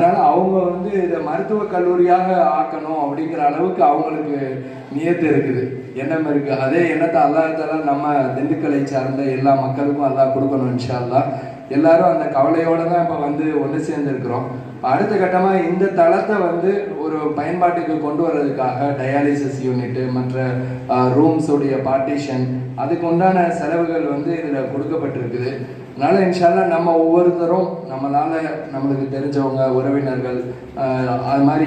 அதனால அவங்க வந்து இதை மருத்துவக் கல்லூரியாக ஆக்கணும் அப்படிங்கிற அளவுக்கு அவங்களுக்கு நியத்து இருக்குது, எண்ணம் இருக்கு. அதே எண்ணத்தை அல்லாஹ் நம்ம திண்டுக்கலை சார்ந்த எல்லா மக்களுக்கும் அல்லாஹ் கொடுக்கணும் இன்ஷா அல்லாஹ். எல்லாரும் அந்த கவலையோடு தான் இப்போ வந்து ஒன்று சேர்ந்துருக்கிறோம். அடுத்த கட்டமாக இந்த தளத்தை வந்து ஒரு பயன்பாட்டுக்கு கொண்டு வர்றதுக்காக டயாலிசிஸ் யூனிட்டு, மற்ற ரூம்ஸுடைய பார்ட்டிஷன், அதுக்கு உண்டான செலவுகள் வந்து இதில் கொடுக்கப்பட்டிருக்குது. அதனால இன்ஷால்லா நம்ம ஒவ்வொருத்தரும் நம்மளுக்கு தெரிஞ்சவங்க, உறவினர்கள், அது மாதிரி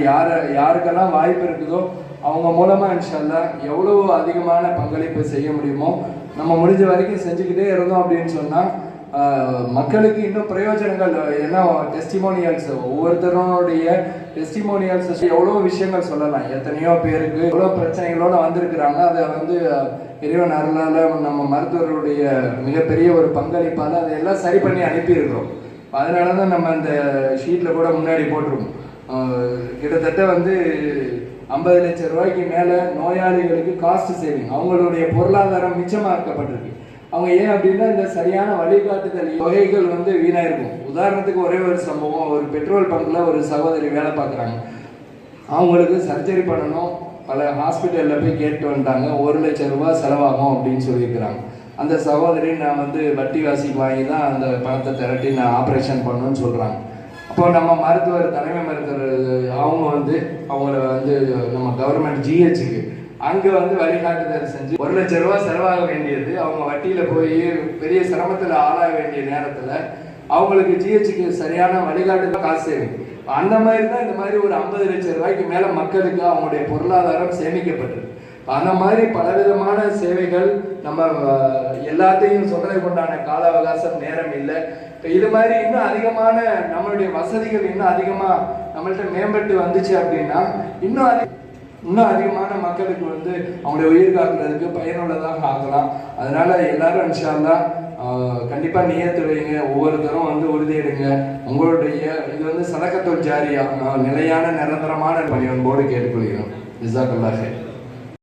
யாருக்கெல்லாம் வாய்ப்பு இருக்குதோ அவங்க மூலமாக இன்ஷால்லா எவ்வளோ அதிகமான பங்களிப்பு செய்ய முடியுமோ நம்ம முடிஞ்ச வரைக்கும் செஞ்சுக்கிட்டே இருந்தோம் அப்படின்னு சொன்னால் மக்களுக்கு இன்னும் பிரயோஜனங்கள். ஏன்னா டெஸ்டிமோனியல்ஸ், ஒவ்வொருத்தருடைய டெஸ்டிமோனியல்ஸ் எவ்வளோ விஷயங்கள் சொல்லலாம். எத்தனையோ பேருக்கு எவ்வளோ பிரச்சனைகளோடு வந்திருக்கிறாங்க. அதை வந்து இறைவன் அருளால் நம்ம மருத்துவருடைய மிகப்பெரிய ஒரு பங்களிப்பால் அதையெல்லாம் சரி பண்ணி அனுப்பியிருக்கிறோம். அதனால தான் நம்ம அந்த ஷீட்டில் கூட முன்னாடி போட்டிருக்கோம். கிட்டத்தட்ட வந்து 50 லட்சம் ரூபாய்க்கு மேலே நோயாளிகளுக்கு காஸ்ட் சேவிங், அவங்களுடைய பொருளாதாரம் மிச்சமாக்கப்பட்டிருக்கு. அவங்க ஏன் அப்படின்னா இந்த சரியான வழிகாட்டுதல் தொகைகள் வந்து வீணாயிருக்கும். உதாரணத்துக்கு ஒரே ஒரு சம்பவம், ஒரு பெட்ரோல் பங்கில் ஒரு சகோதரி வேலை பார்க்குறாங்க. அவங்களுக்கு சர்ஜரி பண்ணணும், பல ஹாஸ்பிட்டலில் போய் கேட்டு வந்துட்டாங்க. 1 லட்சம் ரூபாய் செலவாகும் அப்படின்னு சொல்லியிருக்கிறாங்க. அந்த சகோதரி நான் வந்து வட்டி வாசிக்கு வாங்கி தான் அந்த பணத்தை திரட்டி நான் ஆப்ரேஷன் பண்ணணும்னு சொல்கிறாங்க. அப்போ நம்ம மருத்துவர், தலைமை மருத்துவர் அவங்க வந்து அவங்கள வந்து நம்ம கவர்மெண்ட் ஜிஹெச்சுக்கு அங்கே வந்து வழிகாட்டுதல் செஞ்சு 1 லட்சம் ரூபாய் செலவாக வேண்டியது அவங்க வட்டியில் போய் பெரிய சிரமத்தில் ஆளாக வேண்டிய நேரத்தில் அவங்களுக்கு ஜிஹெச்சுக்கு சரியான வழிகாட்டுதல் காசு சேவிங். அந்த மாதிரி தான் இந்த மாதிரி ஒரு 50 லட்சம் ரூபாய்க்கு மேலே மக்களுக்கு அவங்களுடைய பொருளாதாரம் சேமிக்கப்பட்டது. அந்த மாதிரி பலவிதமான சேவைகள் நம்ம எல்லாத்தையும் சொல்றதுக்கு உண்டான கால அவகாசம், நேரம் இல்லை. இது மாதிரி இன்னும் அதிகமான நம்மளுடைய வசதிகள் இன்னும் அதிகமாக நம்மள்கிட்ட மேம்பட்டு வந்துச்சு அப்படின்னா இன்னும் அதிகமான மக்களுக்கு வந்து அவங்களுடைய உயிர் காக்கிறதுக்கு பயனுள்ளதாக ஆகலாம். அதனால எல்லாரும் இன்ஷா அல்லாஹ் கண்டிப்பாக நியத்து வைங்க, ஒவ்வொருத்தரும் வந்து உறுதி எடுங்க. உங்களுடைய இது வந்து சதகத்துல் ஜாரியா, நிலையான நிரந்தரமான பணி அன்போடு கேட்டுக்கொள்கிறோம். ஜஸாக்கல்லாஹ்.